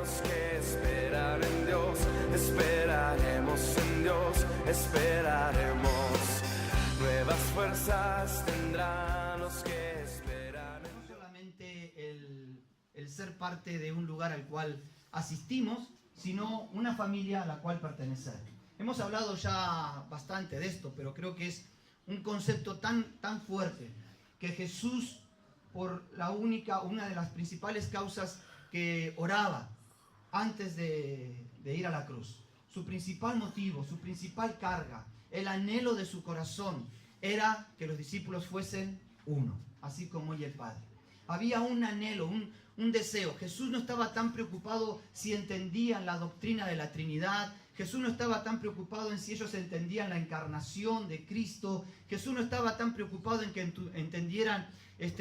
los que esperan en Dios, esperaremos en Dios, esperaremos. Nuevas fuerzas tendrán los que esperan en Dios. No solamente el ser parte de un lugar al cual asistimos, sino una familia a la cual pertenecer. Hemos hablado ya bastante de esto, pero creo que es un concepto tan fuerte que Jesús, por una de las principales causas que oraba antes de ir a la cruz, su principal motivo, su principal carga, el anhelo de su corazón era que los discípulos fuesen uno, así como Él y el Padre. Había un anhelo, un deseo. Jesús no estaba tan preocupado si entendían la doctrina de la Trinidad. Jesús no estaba tan preocupado en si ellos entendían la encarnación de Cristo. Jesús no estaba tan preocupado en que entendieran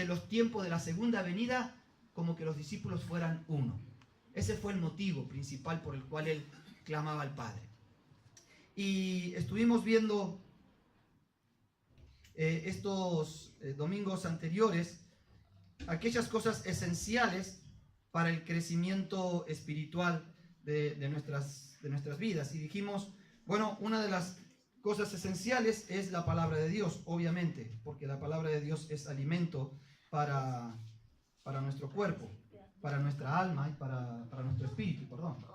los tiempos de la segunda venida, como que los discípulos fueran uno. Ese fue el motivo principal por el cual Él clamaba al Padre. Y estuvimos viendo estos domingos anteriores aquellas cosas esenciales para el crecimiento espiritual de nuestras vidas. Y dijimos, bueno, una de las cosas esenciales es la palabra de Dios, obviamente, porque la palabra de Dios es alimento para nuestro cuerpo, para nuestra alma y para nuestro espíritu, perdón.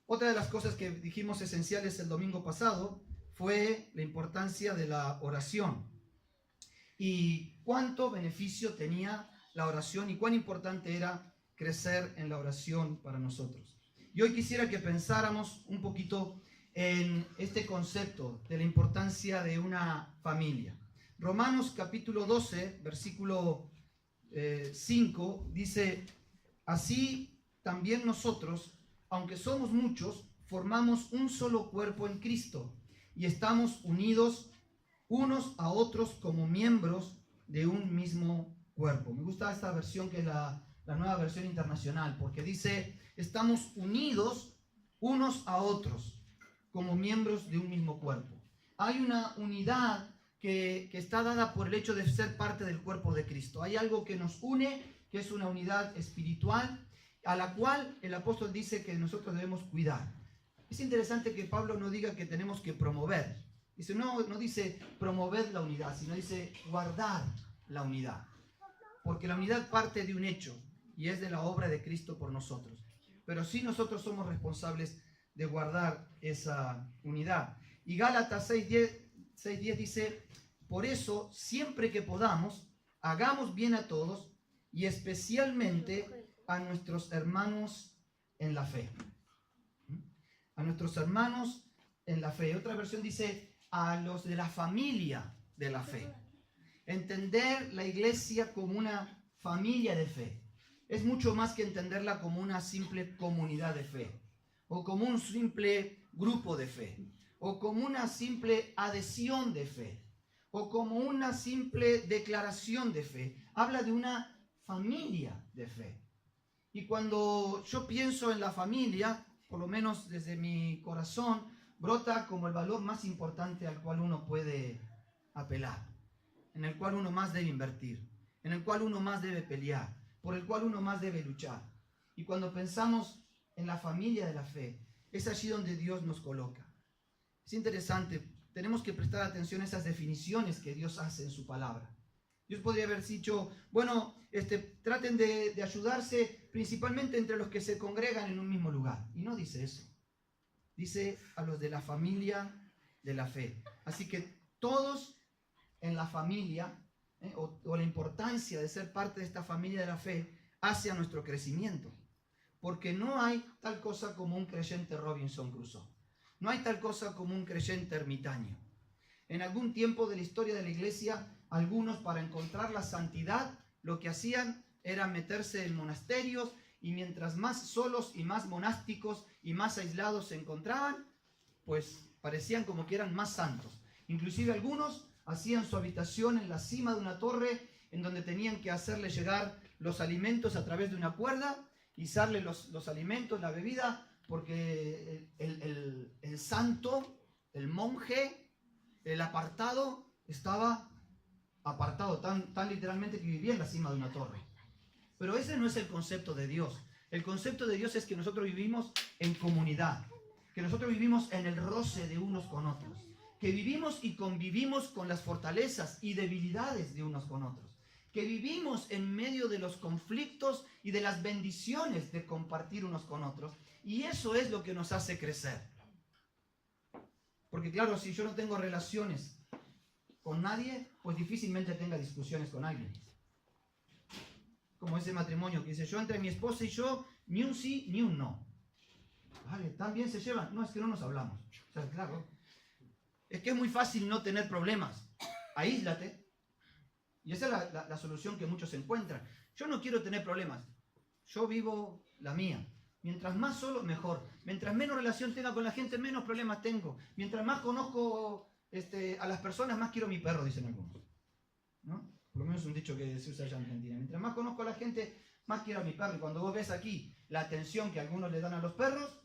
Otra de las cosas que dijimos esenciales el domingo pasado fue la importancia de la oración y cuánto beneficio tenía la oración y cuán importante era crecer en la oración para nosotros. Y hoy quisiera que pensáramos un poquito en este concepto de la importancia de una familia. Romanos capítulo 12, versículo 5, dice: así también nosotros, aunque somos muchos, formamos un solo cuerpo en Cristo y estamos unidos unos a otros como miembros de un mismo cuerpo. Me gusta esta versión, que es la nueva versión internacional, porque dice: estamos unidos unos a otros como miembros de un mismo cuerpo. Hay una unidad que está dada por el hecho de ser parte del cuerpo de Cristo. Hay algo que nos une, que es una unidad espiritual, a la cual el apóstol dice que nosotros debemos cuidar. Es interesante que Pablo no diga que tenemos que promover. Dice, no dice promover la unidad, sino dice guardar la unidad. Porque la unidad parte de un hecho, y es de la obra de Cristo por nosotros. Pero sí nosotros somos responsables de guardar esa unidad. Y Gálatas 6:10 dice: por eso, siempre que podamos, hagamos bien a todos, y especialmente a nuestros hermanos en la fe. A nuestros hermanos en la fe. Otra versión dice: a los de la familia de la fe. Entender la iglesia como una familia de fe es mucho más que entenderla como una simple comunidad de fe, o como un simple grupo de fe, o como una simple adhesión de fe, o como una simple declaración de fe. Habla de una familia de fe. Y cuando yo pienso en la familia, por lo menos desde mi corazón, brota como el valor más importante al cual uno puede apelar, en el cual uno más debe invertir, en el cual uno más debe pelear, por el cual uno más debe luchar. Y cuando pensamos en la familia de la fe, es allí donde Dios nos coloca. Es interesante, tenemos que prestar atención a esas definiciones que Dios hace en su palabra. Dios podría haber dicho, bueno, traten de ayudarse principalmente entre los que se congregan en un mismo lugar. Y no dice eso. Dice a los de la familia de la fe. Así que todos en la familia, o la importancia de ser parte de esta familia de la fe, hacia nuestro crecimiento. Porque no hay tal cosa como un creyente Robinson Crusoe. No hay tal cosa como un creyente ermitaño. En algún tiempo de la historia de la iglesia, algunos, para encontrar la santidad, lo que hacían era meterse en monasterios, y mientras más solos y más monásticos y más aislados se encontraban, pues parecían como que eran más santos. Inclusive algunos hacían su habitación en la cima de una torre, en donde tenían que hacerle llegar los alimentos a través de una cuerda, izarle los alimentos, la bebida, porque el santo, el monje, el apartado, estaba apartado tan literalmente que vivía en la cima de una torre. Pero ese no es el concepto de Dios. El concepto de Dios es que nosotros vivimos en comunidad, que nosotros vivimos en el roce de unos con otros, que vivimos y convivimos con las fortalezas y debilidades de unos con otros, que vivimos en medio de los conflictos y de las bendiciones de compartir unos con otros. Y eso es lo que nos hace crecer. Porque claro, si yo no tengo relaciones con nadie, pues difícilmente tenga discusiones con alguien. Como ese matrimonio que dice, yo entre mi esposa y yo, ni un sí ni un no. Vale, ¿tan bien se llevan? No, es que no nos hablamos. O sea, claro. Es que es muy fácil no tener problemas. Aíslate. Y esa es la solución que muchos encuentran. Yo no quiero tener problemas. Yo vivo la mía. Mientras más solo, mejor. Mientras menos relación tenga con la gente, menos problemas tengo. Mientras más conozco a las personas, más quiero a mi perro, dicen algunos. ¿No? Por lo menos es un dicho que se usa allá en Argentina. Mientras más conozco a la gente, más quiero a mi perro. Y cuando vos ves aquí la atención que algunos le dan a los perros,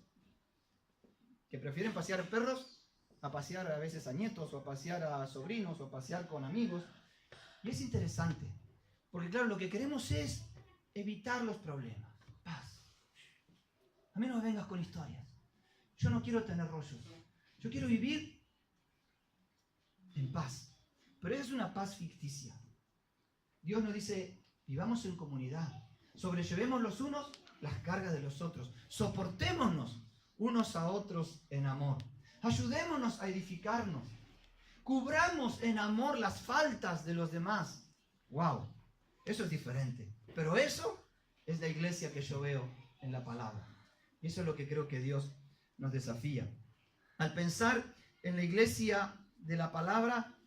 que prefieren pasear perros a pasear a veces a nietos, o a pasear a sobrinos, o a pasear con amigos. Y es interesante, porque claro, lo que queremos es evitar los problemas. Paz. A mí no me vengas con historias. Yo no quiero tener rollos. Yo quiero vivir en paz. Pero esa es una paz ficticia. Dios nos dice, vivamos en comunidad. Sobrellevemos los unos las cargas de los otros. Soportémonos unos a otros en amor. Ayudémonos a edificarnos. Cubramos en amor las faltas de los demás. ¡Wow! Eso es diferente. Pero eso es la iglesia que yo veo en la palabra. Y eso es lo que creo que Dios nos desafía. Al pensar en la iglesia de la palabra,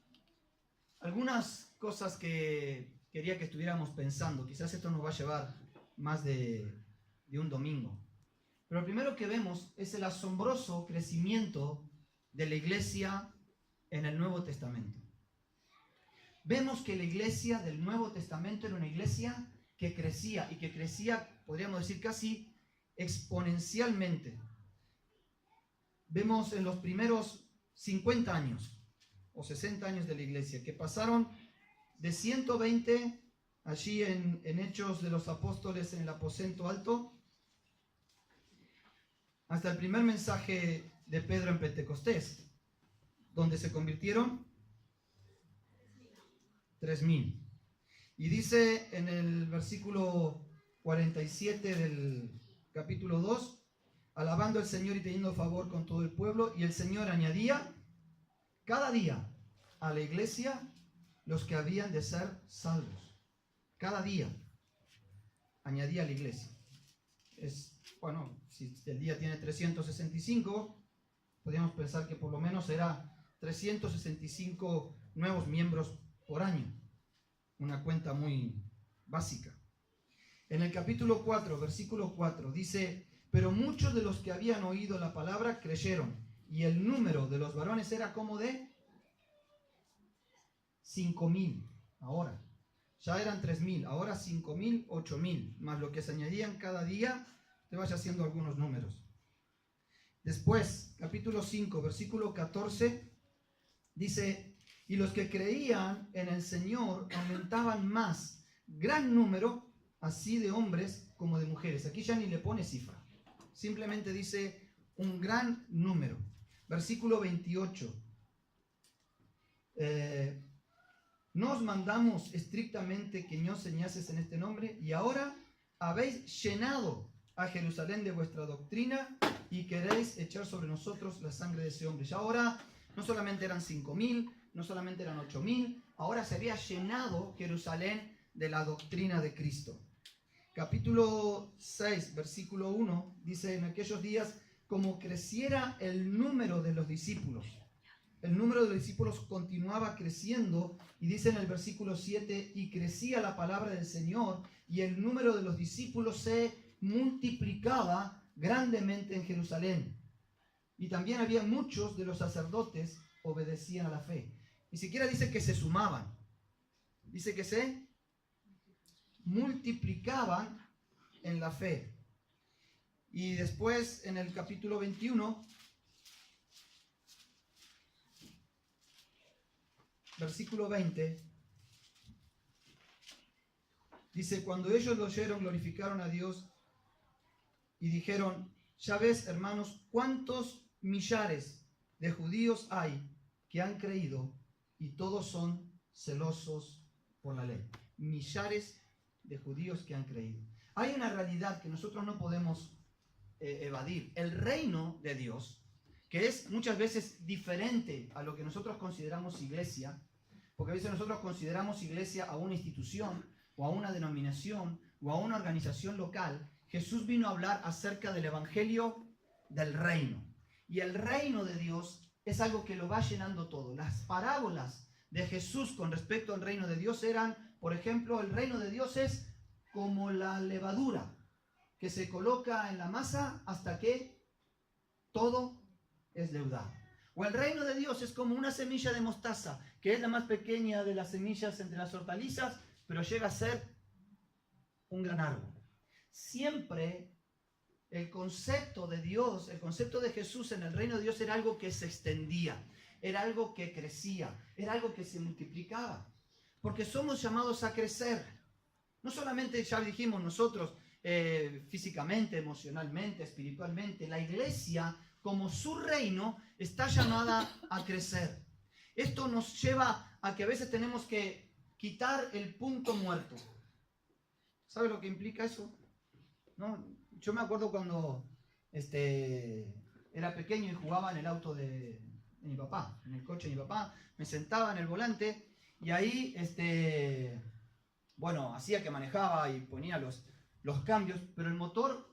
algunas cosas que quería que estuviéramos pensando. Quizás esto nos va a llevar más de un domingo. Pero lo primero que vemos es el asombroso crecimiento de la iglesia en el Nuevo Testamento. Vemos que la iglesia del Nuevo Testamento era una iglesia que crecía, y que crecía, podríamos decir, casi exponencialmente. Vemos en los primeros 50 años o 60 años de la iglesia, que pasaron de 120 allí en Hechos de los Apóstoles en el aposento alto, hasta el primer mensaje de Pedro en Pentecostés, donde se convirtieron 3,000. Y dice en el versículo 47 del capítulo 2, alabando al Señor y teniendo favor con todo el pueblo, y el Señor añadía cada día a la iglesia los que habían de ser salvos. Cada día añadía a la iglesia. Bueno, si el día tiene 365, podríamos pensar que por lo menos será 365 nuevos miembros por año. Una cuenta muy básica. En el capítulo 4, versículo 4, dice, pero muchos de los que habían oído la palabra creyeron, y el número de los varones era como de 5,000. Ahora, ya eran 3,000, ahora 5,000, 8,000, más lo que se añadían cada día. Te vaya haciendo algunos números. Después, capítulo 5, versículo 14, dice, y los que creían en el Señor aumentaban más, gran número, así de hombres como de mujeres. Aquí ya ni le pone cifra, simplemente dice un gran número. Versículo 28, no os mandamos estrictamente que no señases en este nombre, y ahora habéis llenado a Jerusalén de vuestra doctrina y queréis echar sobre nosotros la sangre de ese hombre. Y ahora no solamente eran 5,000, no solamente eran 8,000, ahora se había llenado Jerusalén de la doctrina de Cristo. Capítulo 6, versículo 1, dice, en aquellos días, como creciera el número de los discípulos. El número de los discípulos continuaba creciendo, y dice en el versículo 7, y crecía la palabra del Señor, y el número de los discípulos se multiplicaba grandemente en Jerusalén. Y también había muchos de los sacerdotes obedecían a la fe. Ni siquiera dice que se sumaban, dice que se multiplicaban en la fe. Y después en el capítulo 21, versículo 20, dice, cuando ellos lo oyeron, glorificaron a Dios y dijeron, ya ves, hermanos, cuántos millares de judíos hay que han creído y todos son celosos por la ley. Millares de judíos que han creído. Hay una realidad que nosotros no podemos evadir. El reino de Dios, que es muchas veces diferente a lo que nosotros consideramos iglesia, porque a veces nosotros consideramos iglesia a una institución o a una denominación o a una organización local. Jesús vino a hablar acerca del evangelio del reino. Y el reino de Dios es algo que lo va llenando todo. Las parábolas de Jesús con respecto al reino de Dios eran, por ejemplo, el reino de Dios es como la levadura que se coloca en la masa hasta que todo es leudado. O el reino de Dios es como una semilla de mostaza, que es la más pequeña de las semillas entre las hortalizas, pero llega a ser un gran árbol. Siempre el concepto de Dios, el concepto de Jesús en el reino de Dios era algo que se extendía, era algo que crecía, era algo que se multiplicaba. Porque somos llamados a crecer. No solamente, ya dijimos nosotros, físicamente, emocionalmente, espiritualmente. La iglesia, como su reino, está llamada a crecer. Esto nos lleva a que a veces tenemos que quitar el punto muerto. ¿Sabe lo que implica eso? ¿No? Yo me acuerdo cuando era pequeño y jugaba en el auto de mi papá, en el coche de mi papá. Me sentaba en el volante y ahí, hacía que manejaba y ponía los cambios, pero el motor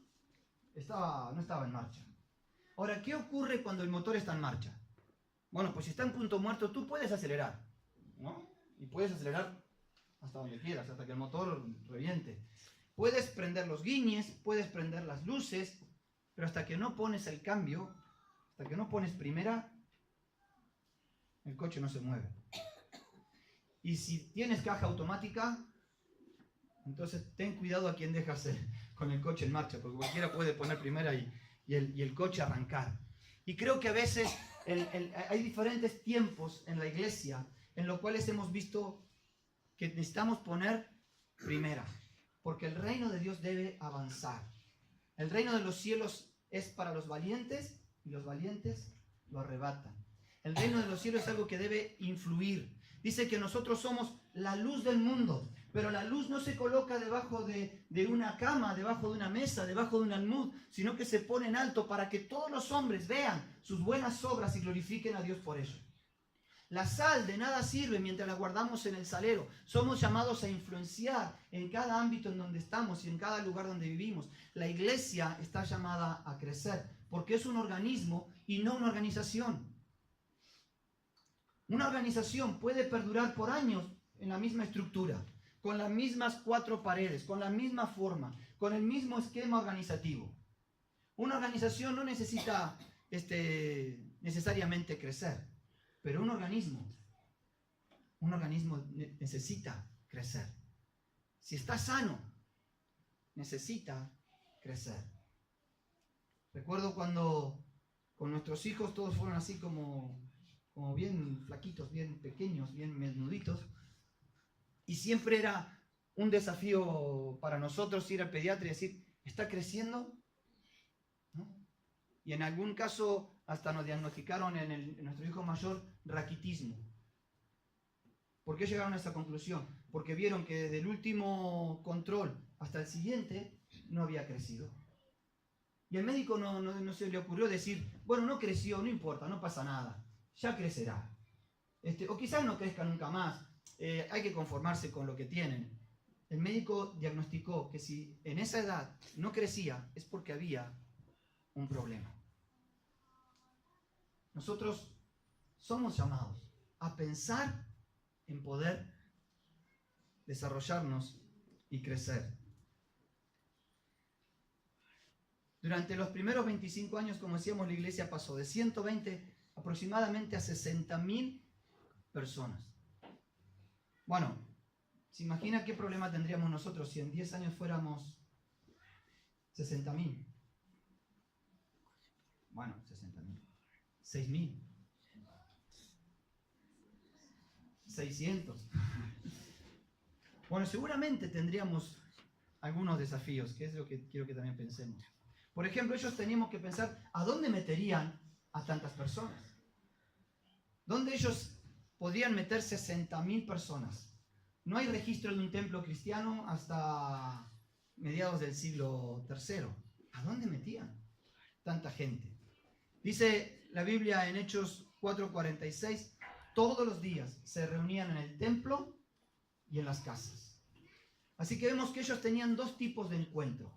no estaba en marcha. Ahora, ¿qué ocurre cuando el motor está en marcha? Bueno, pues si está en punto muerto, tú puedes acelerar, ¿no? Y puedes acelerar hasta donde quieras, hasta que el motor reviente. Puedes prender los guiñes, puedes prender las luces, pero hasta que no pones el cambio, hasta que no pones primera, el coche no se mueve. Y si tienes caja automática, entonces ten cuidado a quien dejas con el coche en marcha, porque cualquiera puede poner primera y el coche arrancar. Y creo que a veces hay diferentes tiempos en la iglesia en los cuales hemos visto que necesitamos poner primera, porque el reino de Dios debe avanzar. El reino de los cielos es para los valientes y los valientes lo arrebatan. El reino de los cielos es algo que debe influir. Dice que nosotros somos la luz del mundo, pero la luz no se coloca debajo de una cama, debajo de una mesa, debajo de un almud, sino que se pone en alto para que todos los hombres vean sus buenas obras y glorifiquen a Dios por ello. La sal de nada sirve mientras la guardamos en el salero. Somos llamados a influenciar en cada ámbito en donde estamos y en cada lugar donde vivimos. La iglesia está llamada a crecer porque es un organismo y no una organización. Una organización puede perdurar por años en la misma estructura, con las mismas 4 paredes, con la misma forma, con el mismo esquema organizativo. Una organización no necesita necesariamente crecer, pero un organismo necesita crecer. Si está sano, necesita crecer. Recuerdo cuando con nuestros hijos todos fueron así como bien flaquitos, bien pequeños, bien menuditos. Y siempre era un desafío para nosotros ir al pediatra y decir, ¿está creciendo? ¿No? Y en algún caso hasta nos diagnosticaron en nuestro hijo mayor raquitismo. ¿Por qué llegaron a esa conclusión? Porque vieron que desde el último control hasta el siguiente no había crecido. Y al médico no se le ocurrió decir, bueno, no creció, no importa, no pasa nada, ya crecerá. O quizás no crezca nunca más, hay que conformarse con lo que tienen. El médico diagnosticó que si en esa edad no crecía es porque había un problema. Nosotros somos llamados a pensar en poder desarrollarnos y crecer. Durante los primeros 25 años, como decíamos, la iglesia pasó de 120 aproximadamente a 60.000 personas. Bueno, ¿se imagina qué problema tendríamos nosotros si en 10 años fuéramos 60.000? Bueno, 60.000. 6.000. 600. Bueno, seguramente tendríamos algunos desafíos, que es lo que quiero que también pensemos. Por ejemplo, ellos teníamos que pensar, ¿a dónde meterían a tantas personas? ¿Dónde ellos podrían meter 60.000 personas? No hay registro de un templo cristiano hasta mediados del siglo III. ¿A dónde metían tanta gente? Dice la Biblia en Hechos 4:46, todos los días se reunían en el templo y en las casas. Así que vemos que ellos tenían dos tipos de encuentro.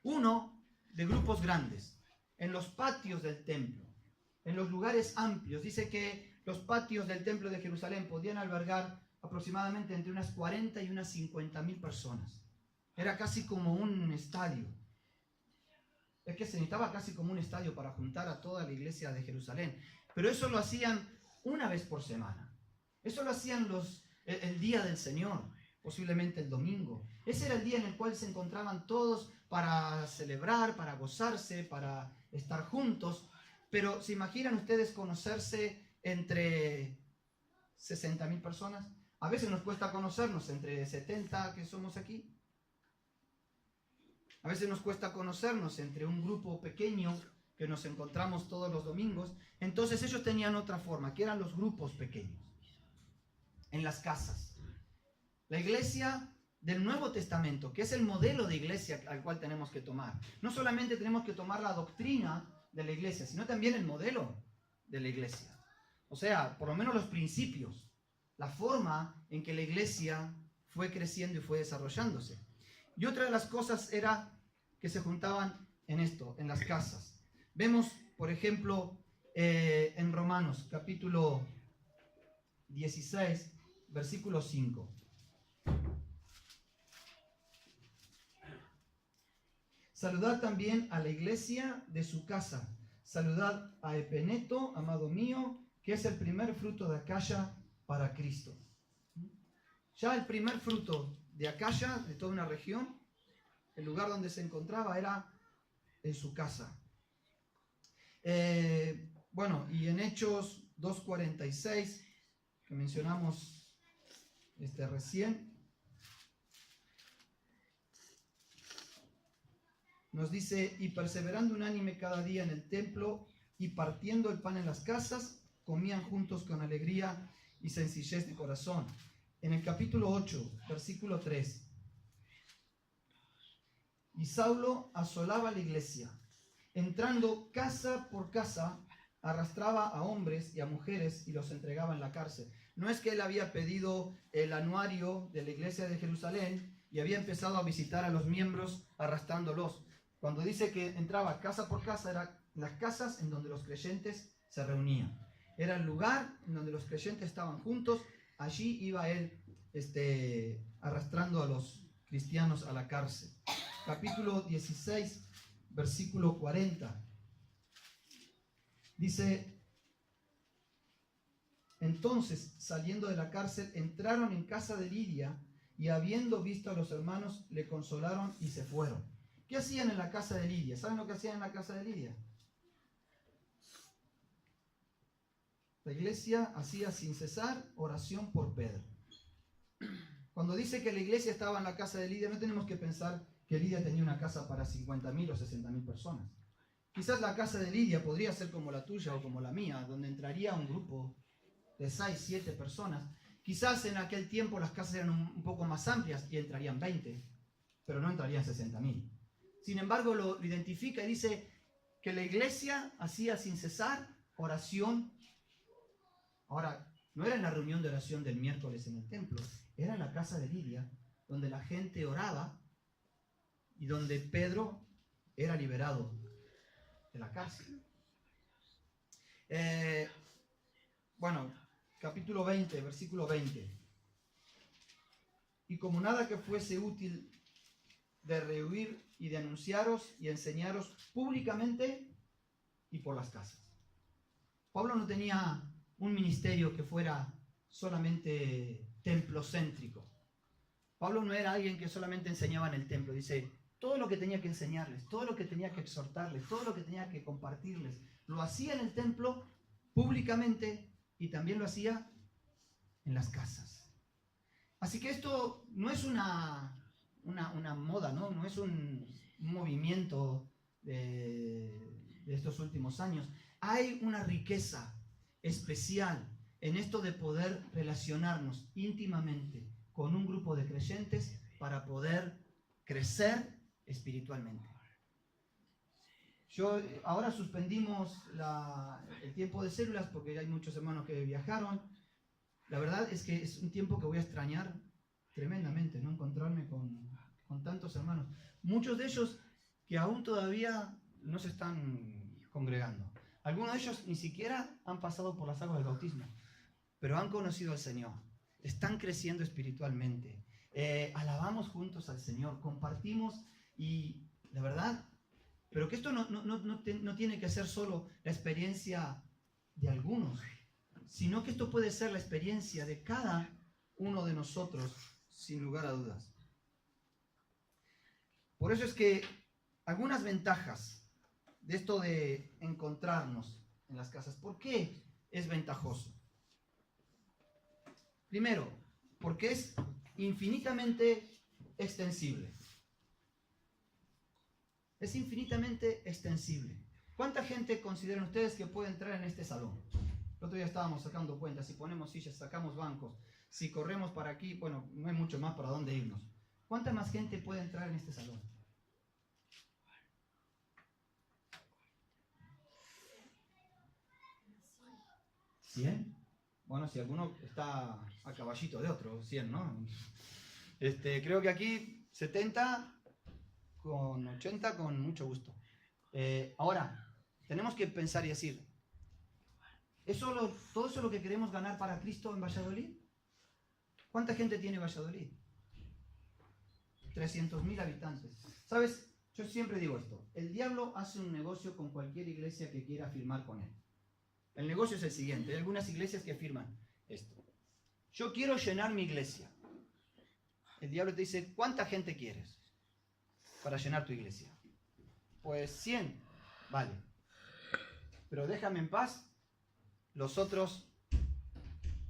Uno, de grupos grandes, en los patios del templo, en los lugares amplios. Dice que los patios del templo de Jerusalén podían albergar aproximadamente entre unas 40 y unas 50.000 personas. Era casi como un estadio. Es que se necesitaba casi como un estadio para juntar a toda la iglesia de Jerusalén. Pero eso lo hacían una vez por semana. Eso lo hacían el día del Señor, posiblemente el domingo. Ese era el día en el cual se encontraban todos para celebrar, para gozarse, para estar juntos. Pero ¿se imaginan ustedes conocerse entre 60.000 personas? A veces nos cuesta conocernos entre 70 que somos aquí. A veces nos cuesta conocernos entre un grupo pequeño que nos encontramos todos los domingos. Entonces ellos tenían otra forma, que eran los grupos pequeños, en las casas. La iglesia del Nuevo Testamento, que es el modelo de iglesia al cual tenemos que tomar. No solamente tenemos que tomar la doctrina de la iglesia, sino también el modelo de la iglesia. O sea, por lo menos los principios, la forma en que la iglesia fue creciendo y fue desarrollándose. Y otra de las cosas era que se juntaban en esto, en las casas. Vemos, por ejemplo, en Romanos, capítulo 16, versículo 5. Saludad también a la iglesia de su casa. Saludad a Epeneto, amado mío, que es el primer fruto de Acaya para Cristo. Ya el primer fruto de Acaya, de toda una región, el lugar donde se encontraba era en su casa. Bueno, y en Hechos 2:46, que mencionamos recién, nos dice, y perseverando unánime cada día en el templo y partiendo el pan en las casas, comían juntos con alegría y sencillez de corazón. En el capítulo 8, versículo 3, y Saulo asolaba la iglesia, entrando casa por casa, arrastraba a hombres y a mujeres y los entregaba en la cárcel. No es que él había pedido el anuario de la iglesia de Jerusalén y había empezado a visitar a los miembros arrastrándolos. Cuando dice que entraba casa por casa, eran las casas en donde los creyentes se reunían. Era el lugar en donde los creyentes estaban juntos. Allí iba él arrastrando a los cristianos a la cárcel. Capítulo 16, versículo 40. Dice, entonces, saliendo de la cárcel, entraron en casa de Lidia y habiendo visto a los hermanos, le consolaron y se fueron. ¿Qué hacían en la casa de Lidia? ¿Saben lo que hacían en la casa de Lidia? La iglesia hacía sin cesar oración por Pedro. Cuando dice que la iglesia estaba en la casa de Lidia, no tenemos que pensar que Lidia tenía una casa para 50.000 o 60.000 personas. Quizás la casa de Lidia podría ser como la tuya o como la mía, donde entraría un grupo de 6, 7 personas. Quizás en aquel tiempo las casas eran un poco más amplias y entrarían 20, pero no entrarían 60.000. Sin embargo, lo identifica y dice que la iglesia hacía sin cesar oración. Ahora, no era en la reunión de oración del miércoles en el templo, era en la casa de Lidia, donde la gente oraba y donde Pedro era liberado de la cárcel. Bueno, capítulo 20, versículo 20. Y como nada que fuese útil de rehuir y de anunciaros y enseñaros públicamente y por las casas. Pablo no tenía un ministerio que fuera solamente templocéntrico. Pablo no era alguien que solamente enseñaba en el templo. Dice, todo lo que tenía que enseñarles, todo lo que tenía que exhortarles, todo lo que tenía que compartirles, lo hacía en el templo públicamente y también lo hacía en las casas. Así que esto no es una moda, ¿no? No es un movimiento de estos últimos años. Hay una riqueza especial en esto de poder relacionarnos íntimamente con un grupo de creyentes para poder crecer espiritualmente. Ahora suspendimos el tiempo de células porque hay muchos hermanos que viajaron. La verdad es que es un tiempo que voy a extrañar tremendamente, no encontrarme con tantos hermanos. Muchos de ellos que aún todavía no se están congregando. Algunos de ellos ni siquiera han pasado por las aguas del bautismo, pero han conocido al Señor. Están creciendo espiritualmente. Alabamos juntos al Señor, compartimos y la verdad, pero que esto no tiene que ser solo la experiencia de algunos, sino que esto puede ser la experiencia de cada uno de nosotros, sin lugar a dudas. Por eso es que algunas ventajas de esto de encontrarnos en las casas. ¿Por qué es ventajoso? Primero, porque es infinitamente extensible. Es infinitamente extensible. ¿Cuánta gente consideran ustedes que puede entrar en este salón? El otro día estábamos sacando cuentas. Si ponemos sillas, sacamos bancos. Si corremos para aquí, bueno, no hay mucho más para dónde irnos. ¿Cuánta más gente puede entrar en este salón? ¿100? Bueno, si alguno está a caballito de otro, 100, ¿no? Creo que aquí 70 con 80 con mucho gusto. Ahora, tenemos que pensar y decir, ¿todo eso es lo que queremos ganar para Cristo en Valladolid? ¿Cuánta gente tiene Valladolid? 300.000 habitantes. ¿Sabes? Yo siempre digo esto. El diablo hace un negocio con cualquier iglesia que quiera firmar con él. El negocio es el siguiente. Hay algunas iglesias que afirman esto. Yo quiero llenar mi iglesia. El diablo te dice, ¿cuánta gente quieres para llenar tu iglesia? Pues 100. Vale. Pero déjame en paz los otros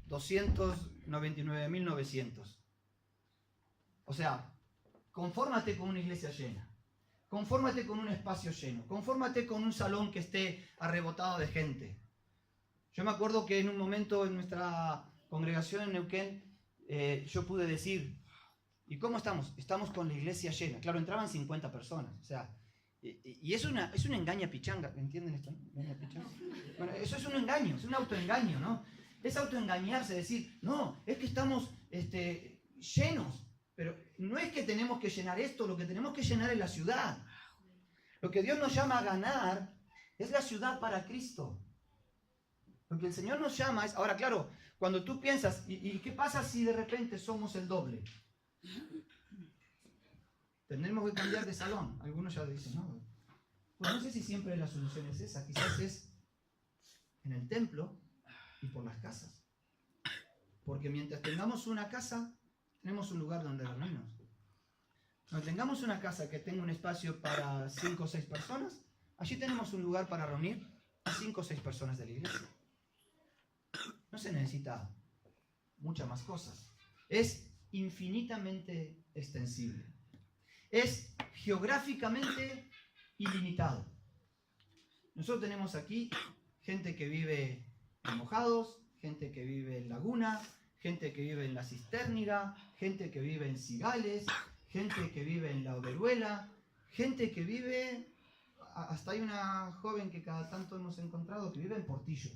299.900. O sea, confórmate con una iglesia llena. Confórmate con un espacio lleno. Confórmate con un salón que esté arrebotado de gente. Yo me acuerdo que en un momento en nuestra congregación en Neuquén, yo pude decir, ¿y cómo estamos? Estamos con la iglesia llena. Claro, entraban 50 personas. O sea, y es una engaña pichanga. ¿Entienden esto? ¿Engaña pichanga? Bueno, eso es un engaño, es un autoengaño, ¿no? Es autoengañarse, decir, no, es que estamos llenos. Pero no es que tenemos que llenar esto, lo que tenemos que llenar es la ciudad. Lo que Dios nos llama a ganar es la ciudad para Cristo. Lo que el Señor nos llama es... Ahora, claro, cuando tú piensas, ¿y qué pasa si de repente somos el doble? Tendremos que cambiar de salón. Algunos ya dicen, no, pues no sé si siempre la solución es esa. Quizás es en el templo y por las casas. Porque mientras tengamos una casa, tenemos un lugar donde reunirnos. Cuando tengamos una casa que tenga un espacio para 5 o 6 personas, allí tenemos un lugar para reunir a 5 o 6 personas de la iglesia. No se necesita muchas más cosas. Es infinitamente extensible. Es geográficamente ilimitado. Nosotros tenemos aquí gente que vive en Mojados, gente que vive en Laguna, gente que vive en La Cisterniga, gente que vive en Cigales, gente que vive en La Overuela, gente que vive... Hasta hay una joven que cada tanto hemos encontrado que vive en Portillo.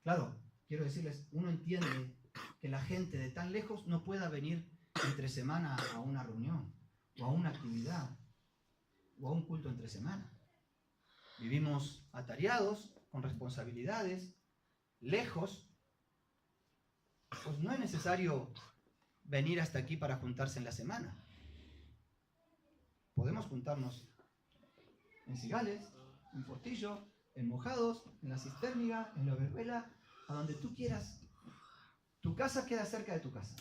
Claro, quiero decirles, uno entiende que la gente de tan lejos no pueda venir entre semana a una reunión, o a una actividad, o a un culto entre semana. Vivimos atareados, con responsabilidades, lejos. Pues no es necesario venir hasta aquí para juntarse en la semana. Podemos juntarnos en Cigales, en Portillo, en Mojados, en La Cisterniga, en La Overuela, a donde tú quieras. Tu casa queda cerca de tu casa,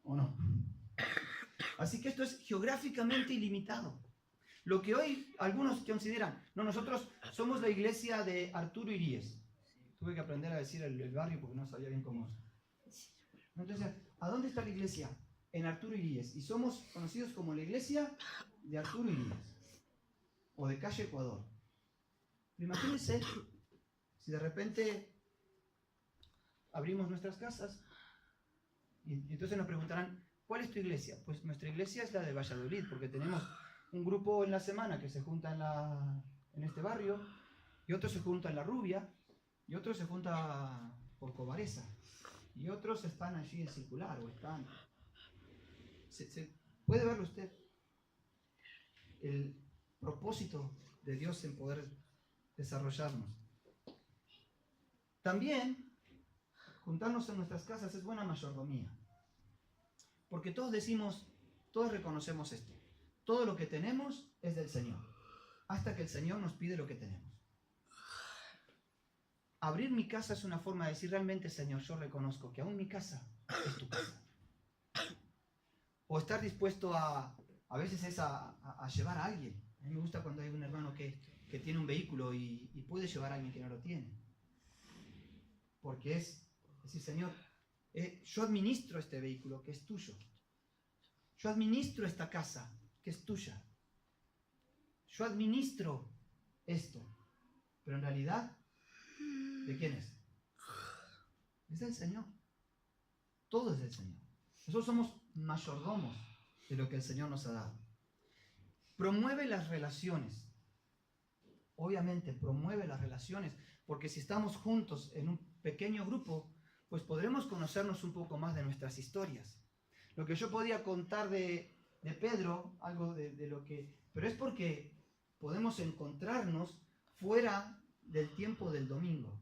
¿o no? Así que esto es geográficamente ilimitado. Lo que hoy algunos consideran, no, nosotros somos la iglesia de Arturo Iríes. Tuve que aprender a decir el barrio porque no sabía bien cómo es. Entonces, ¿a dónde está la iglesia? en Arturo Iríez y somos conocidos como la iglesia de Arturo Iríez o de calle Ecuador. Pero imagínense si de repente abrimos nuestras casas y entonces nos preguntarán, ¿cuál es tu iglesia? Pues nuestra iglesia es la de Valladolid, porque tenemos un grupo en la semana que se junta en este barrio, y otro se junta en La Rubia, y otro se junta por Cobaresa, y otros están allí en Circular, o están... ¿Puede verlo usted? El propósito de Dios en poder desarrollarnos. También, juntarnos en nuestras casas es buena mayordomía. Porque todos decimos, todos reconocemos esto. Todo lo que tenemos es del Señor. Hasta que el Señor nos pide lo que tenemos. Abrir mi casa es una forma de decir realmente, Señor, yo reconozco que aún mi casa es tu casa. O estar dispuesto a veces es a llevar a alguien. A mí me gusta cuando hay un hermano que tiene un vehículo y puede llevar a alguien que no lo tiene. Porque es decir, Señor, yo administro este vehículo que es tuyo. Yo administro esta casa que es tuya. Yo administro esto. Pero en realidad, ¿de quién es? Es del Señor. Todo es del Señor. Nosotros somos mayordomos de lo que el Señor nos ha dado. Promueve las relaciones. Obviamente promueve las relaciones, porque si estamos juntos en un pequeño grupo, pues podremos conocernos un poco más de nuestras historias. Lo que yo podía contar de Pedro, algo de lo que... Pero es porque podemos encontrarnos fuera del tiempo del domingo.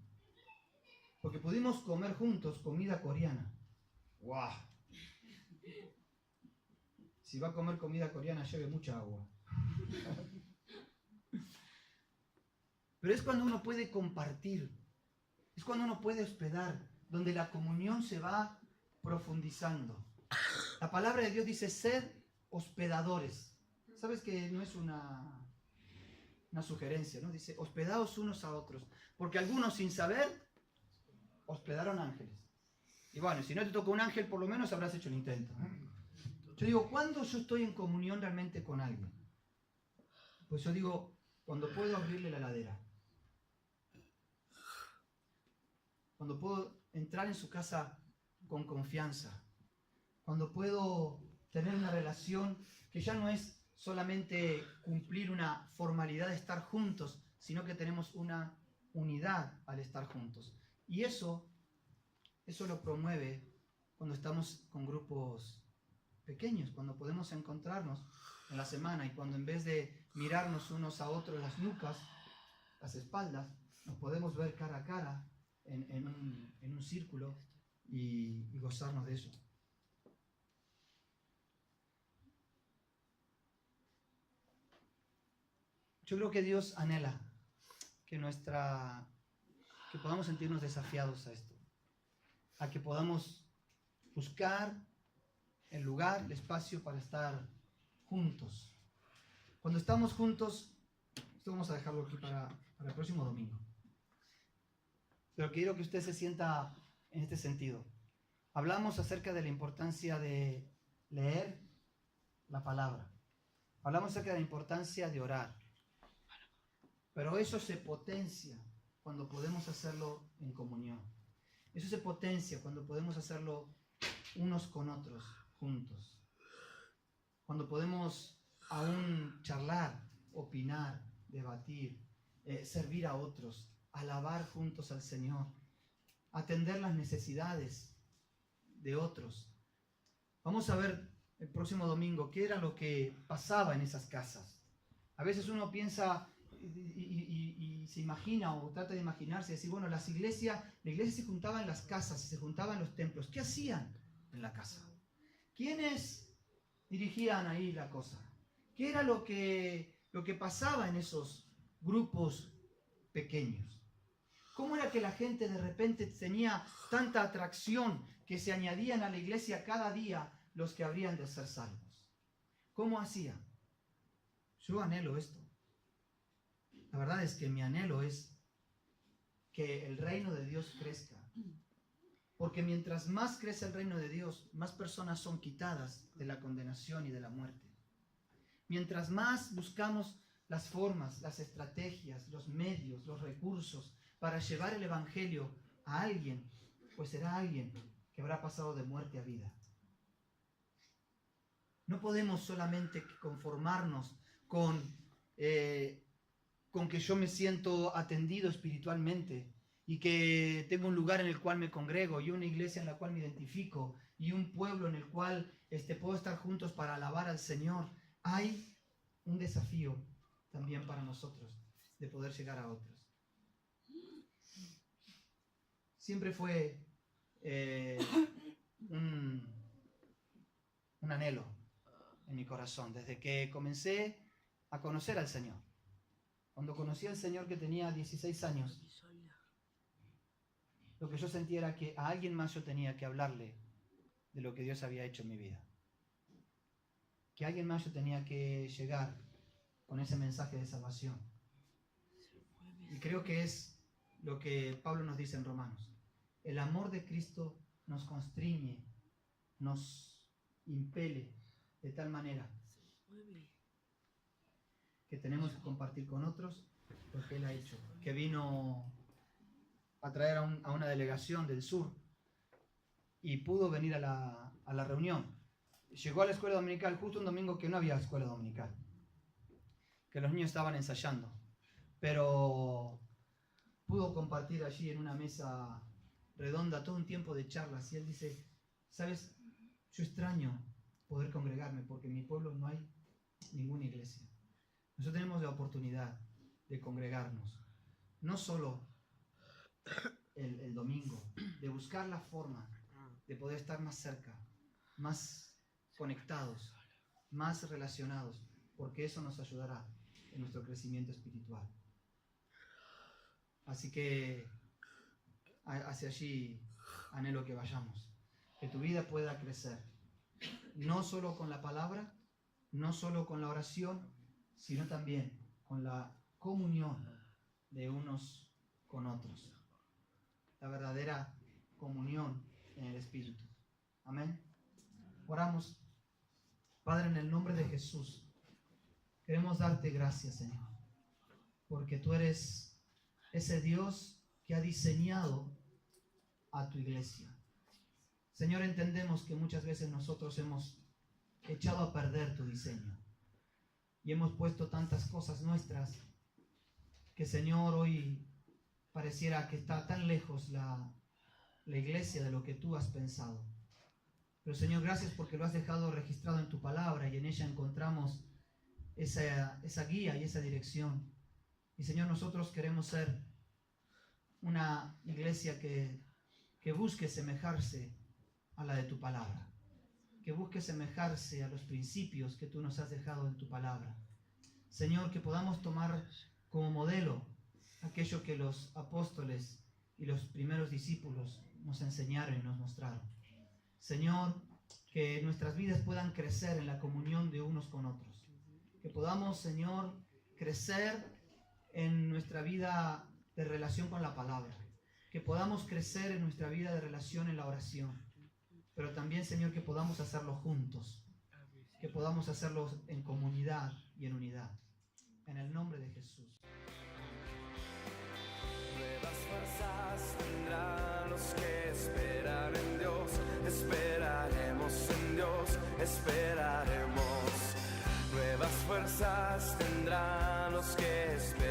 Porque pudimos comer juntos comida coreana. ¡Guau! Si va a comer comida coreana, lleve mucha agua. Pero es cuando uno puede compartir, es cuando uno puede hospedar, donde la comunión se va profundizando. La palabra de Dios dice, sed hospedadores. ¿Sabes que no es una sugerencia, ¿no? Dice, hospedaos unos a otros. Porque algunos sin saber, hospedaron ángeles. Y bueno, si no te tocó un ángel, por lo menos habrás hecho el intento, ¿eh? Yo digo, ¿cuándo yo estoy en comunión realmente con alguien? Pues yo digo, cuando puedo abrirle la heladera. Cuando puedo entrar en su casa con confianza. Cuando puedo tener una relación que ya no es solamente cumplir una formalidad de estar juntos, sino que tenemos una unidad al estar juntos. Y eso lo promueve cuando estamos con grupos pequeños, cuando podemos encontrarnos en la semana y cuando en vez de mirarnos unos a otros las nucas, las espaldas, nos podemos ver cara a cara en un círculo y gozarnos de eso. Yo creo que Dios anhela que podamos sentirnos desafiados a esto, a que podamos buscar el lugar, el espacio para estar juntos. Cuando estamos juntos, esto vamos a dejarlo aquí para el próximo domingo. Pero quiero que usted se sienta en este sentido. Hablamos acerca de la importancia de leer la palabra. Hablamos acerca de la importancia de orar. Pero eso se potencia cuando podemos hacerlo en comunión. Eso se potencia cuando podemos hacerlo unos con otros, juntos. Cuando podemos aún charlar, opinar, debatir, servir a otros, alabar juntos al Señor, atender las necesidades de otros. Vamos a ver el próximo domingo qué era lo que pasaba en esas casas. A veces uno piensa y se imagina o trata de imaginarse, decir, bueno, la iglesia se juntaba en las casas, se juntaba en los templos. ¿Qué hacían en la casa? ¿Quiénes dirigían ahí la cosa? ¿Qué era lo que pasaba en esos grupos pequeños? ¿Cómo era que la gente de repente tenía tanta atracción que se añadían a la iglesia cada día los que habrían de ser salvos? ¿Cómo hacían? Yo anhelo esto. La verdad es que mi anhelo es que el reino de Dios crezca. Porque mientras más crece el reino de Dios, más personas son quitadas de la condenación y de la muerte. Mientras más buscamos las formas, las estrategias, los medios, los recursos para llevar el evangelio a alguien, pues será alguien que habrá pasado de muerte a vida. No podemos solamente conformarnos con que yo me siento atendido espiritualmente y que tengo un lugar en el cual me congrego y una iglesia en la cual me identifico y un pueblo en el cual puedo estar juntos para alabar al Señor. Hay un desafío también para nosotros de poder llegar a otros. Siempre fue un anhelo en mi corazón, desde que comencé a conocer al Señor. Cuando conocí al Señor, que tenía 16 años, lo que yo sentía era que a alguien más yo tenía que hablarle de lo que Dios había hecho en mi vida. Que a alguien más yo tenía que llegar con ese mensaje de salvación. Y creo que es lo que Pablo nos dice en Romanos. El amor de Cristo nos constriñe, nos impele de tal manera que tenemos que compartir con otros lo que Él ha hecho. Que vino a traer a una delegación del sur y pudo venir a la reunión. Llegó a la escuela dominical justo un domingo que no había escuela dominical, que los niños estaban ensayando, pero pudo compartir allí en una mesa redonda todo un tiempo de charlas. Y él dice, ¿sabes? Yo extraño poder congregarme porque en mi pueblo no hay ninguna iglesia. Nosotros tenemos la oportunidad de congregarnos, no solo el domingo, de buscar la forma de poder estar más cerca, más conectados, más relacionados, porque eso nos ayudará en nuestro crecimiento espiritual. Así que hacia allí anhelo que vayamos, que tu vida pueda crecer, no solo con la palabra, no solo con la oración, sino también con la comunión de unos con otros, la verdadera comunión en el Espíritu. Amén. Oramos. Padre, en el nombre de Jesús, queremos darte gracias, Señor, porque tú eres ese Dios que ha diseñado a tu iglesia. Señor, entendemos que muchas veces nosotros hemos echado a perder tu diseño y hemos puesto tantas cosas nuestras que, Señor, hoy pareciera que está tan lejos la iglesia de lo que tú has pensado. Pero, Señor, gracias porque lo has dejado registrado en tu palabra y en ella encontramos esa guía y esa dirección. Y, Señor, nosotros queremos ser una iglesia que busque asemejarse a la de tu palabra, que busque asemejarse a los principios que tú nos has dejado en tu palabra. Señor, que podamos tomar como modelo aquello que los apóstoles y los primeros discípulos nos enseñaron y nos mostraron. Señor, que nuestras vidas puedan crecer en la comunión de unos con otros. Que podamos, Señor, crecer en nuestra vida de relación con la palabra. Que podamos crecer en nuestra vida de relación en la oración. Pero también, Señor, que podamos hacerlo juntos. Que podamos hacerlo en comunidad y en unidad. En el nombre de Jesús. Nuevas fuerzas tendrán los que esperan en Dios. Esperaremos en Dios, esperaremos. Nuevas fuerzas tendrán los que esperan.